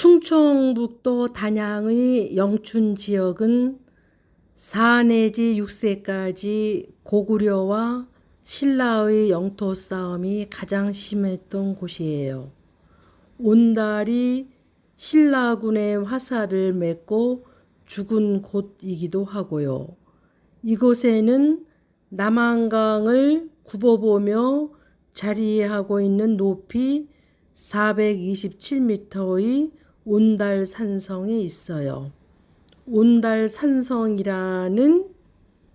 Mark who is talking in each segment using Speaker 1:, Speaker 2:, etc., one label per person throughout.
Speaker 1: 충청북도 단양의 영춘 지역은 4 내지 6세까지 고구려와 신라의 영토 싸움이 가장 심했던 곳이에요. 온달이 신라군의 화살을 맺고 죽은 곳이기도 하고요. 이곳에는 남한강을 굽어보며 자리하고 있는 높이 427m의 온달 산성이 있어요. 온달 산성이라는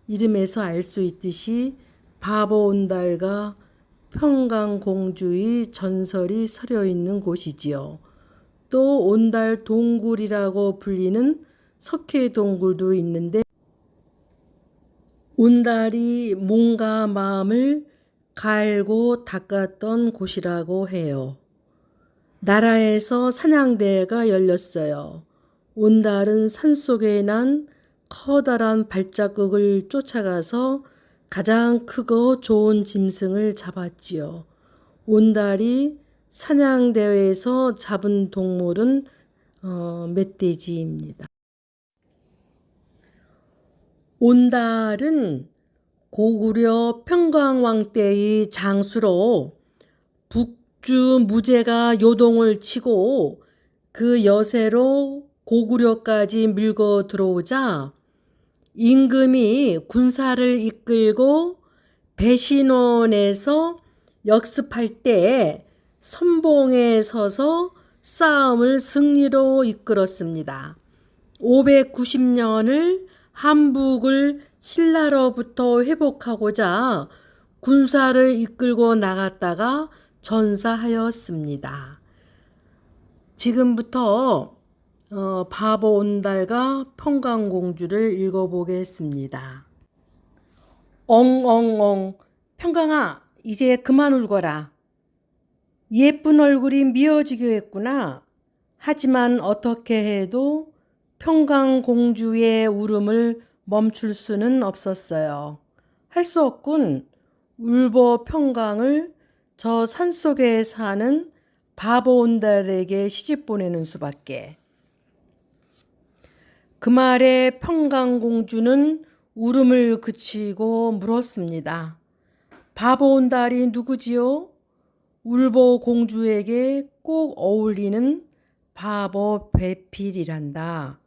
Speaker 1: 이름에서 알 수 있듯이 바보 온달과 평강공주의 전설이 서려 있는 곳이지요. 또 온달 동굴이라고 불리는 석회 동굴도 있는데 온달이 몸과 마음을 갈고 닦았던 곳이라고 해요. 나라에서 사냥대회가 열렸어요. 온달은 산속에 난 커다란 발자국을 쫓아가서 가장 크고 좋은 짐승을 잡았지요. 온달이 사냥대회에서 잡은 동물은 멧돼지입니다. 온달은 고구려 평강왕 때의 장수로 북주 무제가 요동을 치고 그 여세로 고구려까지 밀고 들어오자 임금이 군사를 이끌고 배신원에서 역습할 때 선봉에 서서 싸움을 승리로 이끌었습니다. 590년을 한북을 신라로부터 회복하고자 군사를 이끌고 나갔다가 전사하였습니다. 지금부터 바보 온달과 평강공주를 읽어보겠습니다. 엉엉엉, 평강아, 이제 그만 울거라. 예쁜 얼굴이 미어지게 했구나. 하지만 어떻게 해도 평강공주의 울음을 멈출 수는 없었어요. 할 수 없군. 울보 평강을 저 산속에 사는 바보 온달에게 시집 보내는 수밖에. 그 말에 평강공주는 울음을 그치고 물었습니다. 바보 온달이 누구지요? 울보 공주에게 꼭 어울리는 바보 배필이란다.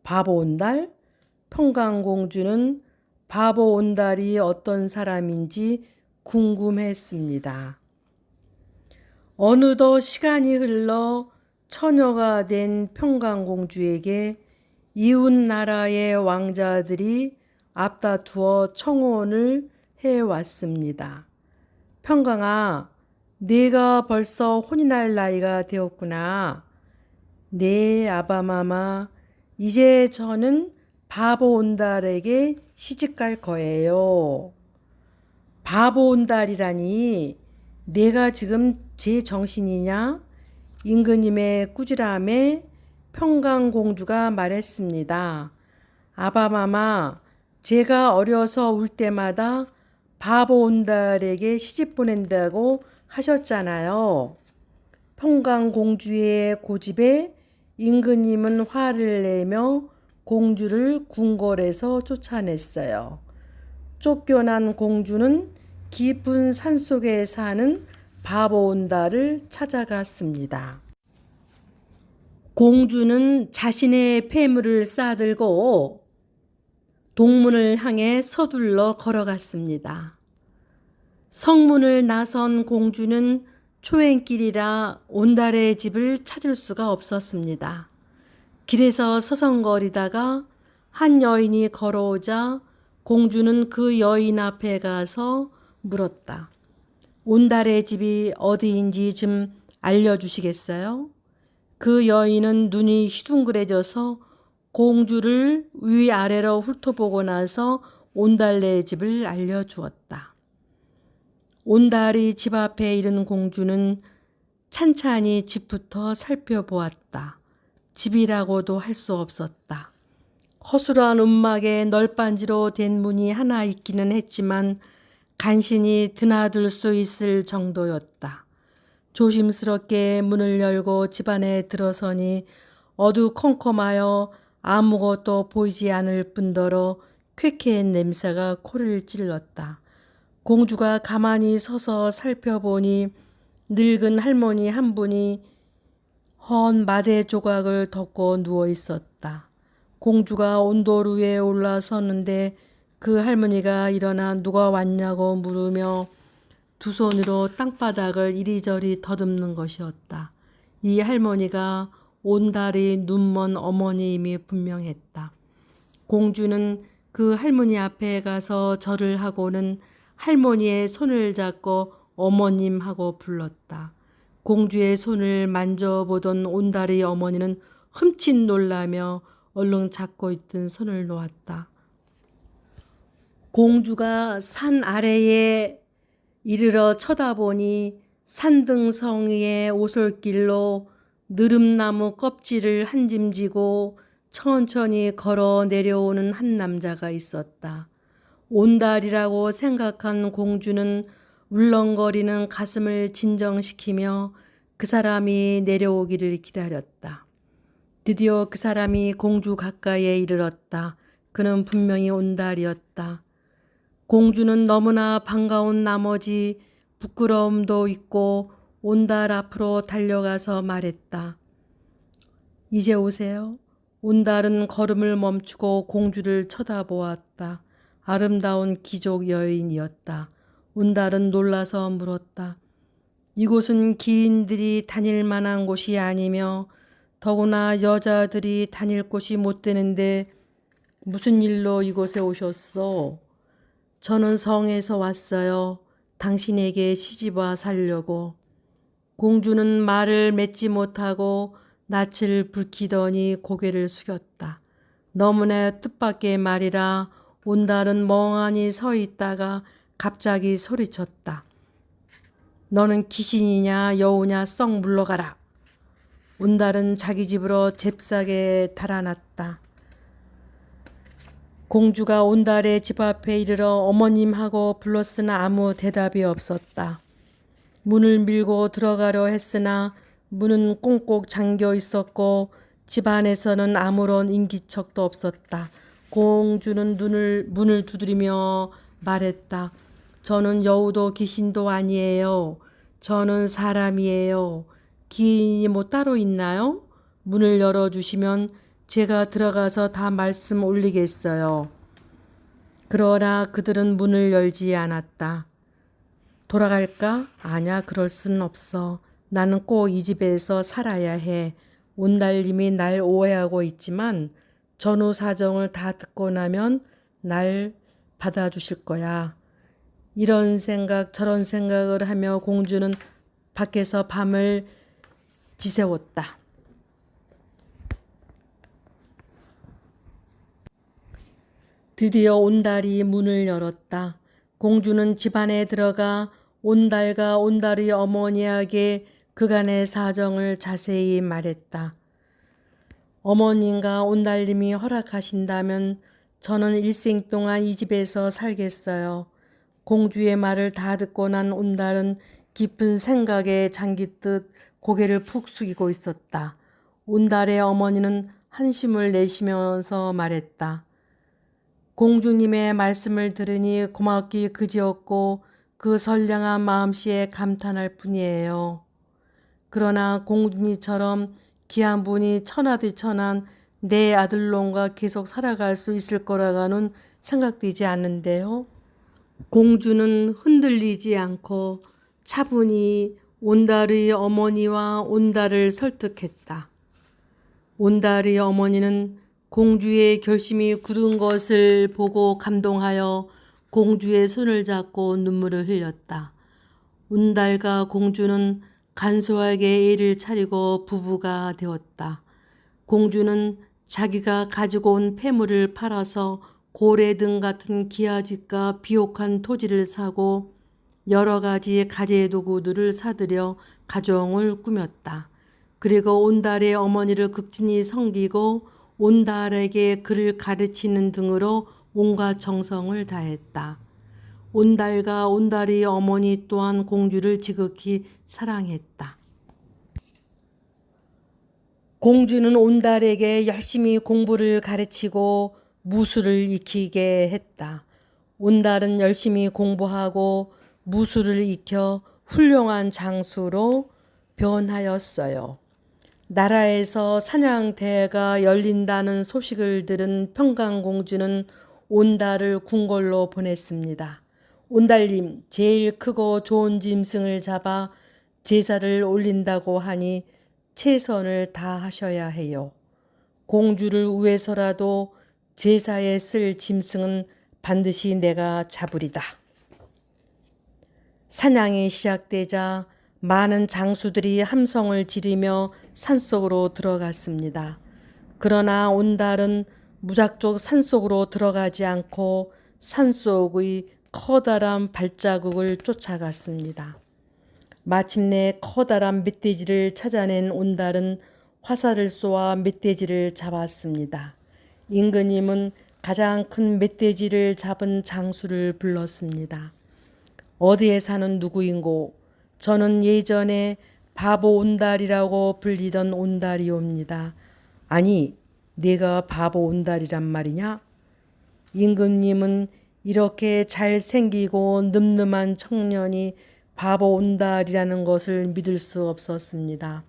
Speaker 1: 바보 온달? 평강공주는 바보 온달이 어떤 사람인지 궁금했습니다. 어느덧 시간이 흘러 처녀가 된 평강공주에게 이웃 나라의 왕자들이 앞다투어 청혼을 해왔습니다. 평강아, 네가 벌써 혼이 날 나이가 되었구나. 네, 아바마마. 이제 저는 바보 온달에게 시집갈 거예요. 바보 온달이라니, 내가 지금 제 정신이냐? 임금님의 꾸지람에 평강공주가 말했습니다. 아바마마, 제가 어려서 울 때마다 바보 온달에게 시집 보낸다고 하셨잖아요. 평강공주의 고집에 임금님은 화를 내며 공주를 궁궐에서 쫓아냈어요. 쫓겨난 공주는 깊은 산속에 사는 바보 온달을 찾아갔습니다. 공주는 자신의 폐물을 싸들고 동문을 향해 서둘러 걸어갔습니다. 성문을 나선 공주는 초행길이라 온달의 집을 찾을 수가 없었습니다. 길에서 서성거리다가 한 여인이 걸어오자 공주는 그 여인 앞에 가서 물었다. 온달의 집이 어디인지 좀 알려주시겠어요? 그 여인은 눈이 휘둥그레져서 공주를 위아래로 훑어보고 나서 온달의 집을 알려주었다. 온달이 집 앞에 이른 공주는 찬찬히 집부터 살펴보았다. 집이라고도 할 수 없었다. 허술한 움막에 널빤지로 된 문이 하나 있기는 했지만 간신히 드나들 수 있을 정도였다. 조심스럽게 문을 열고 집 안에 들어서니 어두컴컴하여 아무것도 보이지 않을 뿐더러 쾌쾌한 냄새가 코를 찔렀다. 공주가 가만히 서서 살펴보니 늙은 할머니 한 분이 헌 마대 조각을 덮고 누워 있었다. 공주가 온돌 위에 올라섰는데 그 할머니가 일어나 누가 왔냐고 물으며 두 손으로 땅바닥을 이리저리 더듬는 것이었다. 이 할머니가 온달이 눈먼 어머니임이 분명했다. 공주는 그 할머니 앞에 가서 절을 하고는 할머니의 손을 잡고 어머님 하고 불렀다. 공주의 손을 만져보던 온달이 어머니는 흠칫 놀라며 얼른 잡고 있던 손을 놓았다. 공주가 산 아래에 이르러 쳐다보니 산등성이의 오솔길로 느릅나무 껍질을 한 짐 지고 천천히 걸어 내려오는 한 남자가 있었다. 온달이라고 생각한 공주는 울렁거리는 가슴을 진정시키며 그 사람이 내려오기를 기다렸다. 드디어 그 사람이 공주 가까이에 이르렀다. 그는 분명히 온달이었다. 공주는 너무나 반가운 나머지 부끄러움도 있고 온달 앞으로 달려가서 말했다. 이제 오세요. 온달은 걸음을 멈추고 공주를 쳐다보았다. 아름다운 귀족 여인이었다. 온달은 놀라서 물었다. 이곳은 기인들이 다닐 만한 곳이 아니며 더구나 여자들이 다닐 곳이 못 되는데 무슨 일로 이곳에 오셨소? 저는 성에서 왔어요. 당신에게 시집와 살려고. 공주는 말을 맺지 못하고 낯을 붉히더니 고개를 숙였다. 너무나 뜻밖의 말이라 온달은 멍하니 서 있다가 갑자기 소리쳤다. 너는 귀신이냐 여우냐 썩 물러가라. 온달은 자기 집으로 잽싸게 달아났다. 공주가 온달의 집 앞에 이르러 어머님 하고 불렀으나 아무 대답이 없었다. 문을 밀고 들어가려 했으나 문은 꽁꽁 잠겨 있었고 집 안에서는 아무런 인기척도 없었다. 공주는 문을 두드리며 말했다. 저는 여우도 귀신도 아니에요. 저는 사람이에요. 기인이 뭐 따로 있나요? 문을 열어주시면 제가 들어가서 다 말씀 올리겠어요. 그러나 그들은 문을 열지 않았다. 돌아갈까? 아냐, 그럴 수는 없어. 나는 꼭 이 집에서 살아야 해. 온달님이 날 오해하고 있지만 전후 사정을 다 듣고 나면 날 받아주실 거야. 이런 생각 저런 생각을 하며 공주는 밖에서 밤을 지새웠다. 드디어 온달이 문을 열었다. 공주는 집 안에 들어가 온달과 온달의 어머니에게 그간의 사정을 자세히 말했다. 어머님과 온달님이 허락하신다면 저는 일생 동안 이 집에서 살겠어요. 공주의 말을 다 듣고 난 온달은 깊은 생각에 잠기듯 고개를 푹 숙이고 있었다. 온달의 어머니는 한숨을 내쉬면서 말했다. 공주님의 말씀을 들으니 고맙기 그지없고 그 선량한 마음씨에 감탄할 뿐이에요. 그러나 공주님처럼 귀한 분이 천하디천한 내 아들놈과 계속 살아갈 수 있을 거라고는 생각되지 않는데요. 공주는 흔들리지 않고 차분히 온달의 어머니와 온달을 설득했다. 온달의 어머니는 공주의 결심이 굳은 것을 보고 감동하여 공주의 손을 잡고 눈물을 흘렸다. 온달과 공주는 간소하게 애를 차리고 부부가 되었다. 공주는 자기가 가지고 온 폐물을 팔아서 고래등 같은 기아집과 비옥한 토지를 사고 여러 가지 가재도구들을 사들여 가정을 꾸몄다. 그리고 온달의 어머니를 극진히 섬기고 온달에게 글을 가르치는 등으로 온갖 정성을 다했다. 온달과 온달의 어머니 또한 공주를 지극히 사랑했다. 공주는 온달에게 열심히 공부를 가르치고 무술을 익히게 했다. 온달은 열심히 공부하고 무술을 익혀 훌륭한 장수로 변하였어요. 나라에서 사냥대회가 열린다는 소식을 들은 평강공주는 온달을 궁궐로 보냈습니다. 온달님, 제일 크고 좋은 짐승을 잡아 제사를 올린다고 하니 최선을 다하셔야 해요. 공주를 위해서라도 제사에 쓸 짐승은 반드시 내가 잡으리다. 사냥이 시작되자 많은 장수들이 함성을 지르며 산속으로 들어갔습니다. 그러나 온달은 무작정 산속으로 들어가지 않고 산속의 커다란 발자국을 쫓아갔습니다. 마침내 커다란 멧돼지를 찾아낸 온달은 화살을 쏘아 멧돼지를 잡았습니다. 임금님은 가장 큰 멧돼지를 잡은 장수를 불렀습니다. 어디에 사는 누구인고? 저는 예전에 바보 온달이라고 불리던 온달이옵니다. 아니, 네가 바보 온달이란 말이냐? 임금님은 이렇게 잘생기고 늠름한 청년이 바보 온달이라는 것을 믿을 수 없었습니다.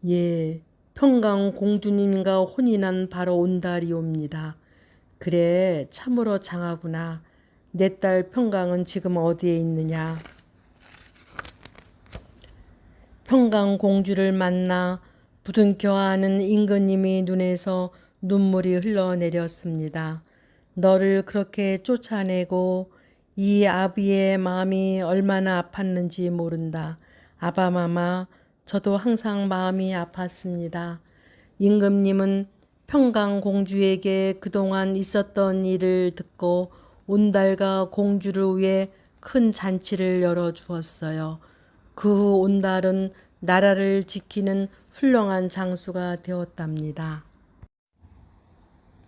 Speaker 1: 예, 평강 공주님과 혼이 난 바로 온달이옵니다. 그래, 참으로 장하구나. 내 딸 평강은 지금 어디에 있느냐? 평강 공주를 만나 부둥켜안은 임금님이 눈에서 눈물이 흘러내렸습니다. 너를 그렇게 쫓아내고 이 아비의 마음이 얼마나 아팠는지 모른다. 아바마마, 저도 항상 마음이 아팠습니다. 임금님은 평강 공주에게 그동안 있었던 일을 듣고 온달과 공주를 위해 큰 잔치를 열어주었어요. 그 후 온달은 나라를 지키는 훌륭한 장수가 되었답니다.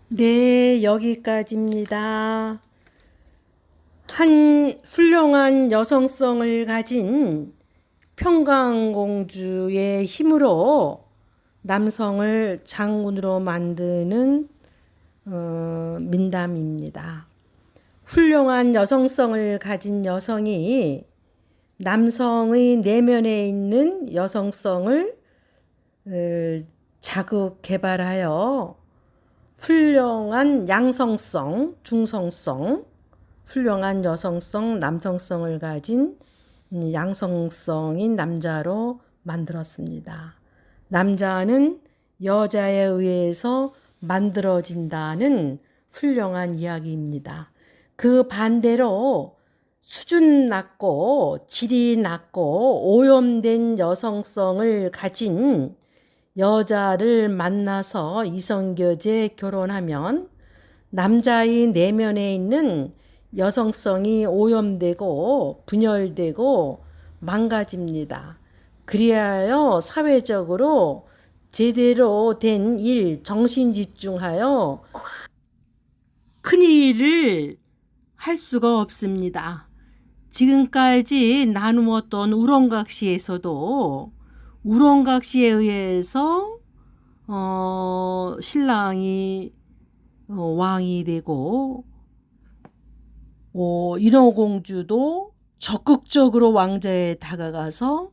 Speaker 1: 네, 여기까지입니다. 한 훌륭한 여성성을 가진 평강공주의 힘으로 남성을 장군으로 만드는 민담입니다. 훌륭한 여성성을 가진 여성이 남성의 내면에 있는 여성성을 자극 개발하여 훌륭한 양성성, 중성성, 훌륭한 여성성, 남성성을 가진 양성성인 남자로 만들었습니다. 남자는 여자에 의해서 만들어진다는 훌륭한 이야기입니다. 그 반대로 수준 낮고 질이 낮고 오염된 여성성을 가진 여자를 만나서 이성교제 결혼하면 남자의 내면에 있는 여성성이 오염되고 분열되고 망가집니다. 그리하여 사회적으로 제대로 된 일, 정신 집중하여 큰 일을 할 수가 없습니다. 지금까지 나누었던 우렁각시에서도 우렁각시에 의해서 신랑이 왕이 되고 인어공주도 적극적으로 왕자에 다가가서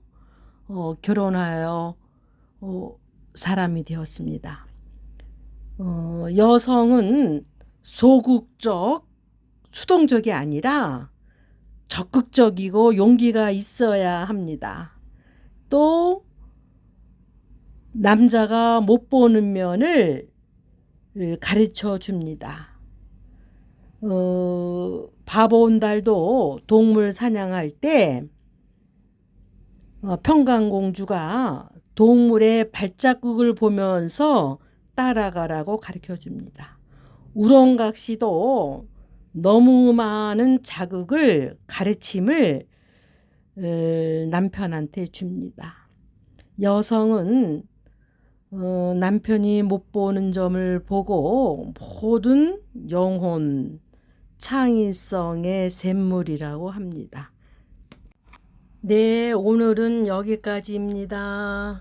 Speaker 1: 결혼하여 사람이 되었습니다. 여성은 소극적, 수동적이 아니라 적극적이고 용기가 있어야 합니다. 또 남자가 못 보는 면을 가르쳐 줍니다. 바보 온달도 동물 사냥할 때 평강공주가 동물의 발자국을 보면서 따라가라고 가르쳐 줍니다. 우렁각시도 너무 많은 자극을, 가르침을 남편한테 줍니다. 여성은 남편이 못 보는 점을 보고 모든 영혼, 창의성의 샘물이라고 합니다. 네, 오늘은 여기까지입니다.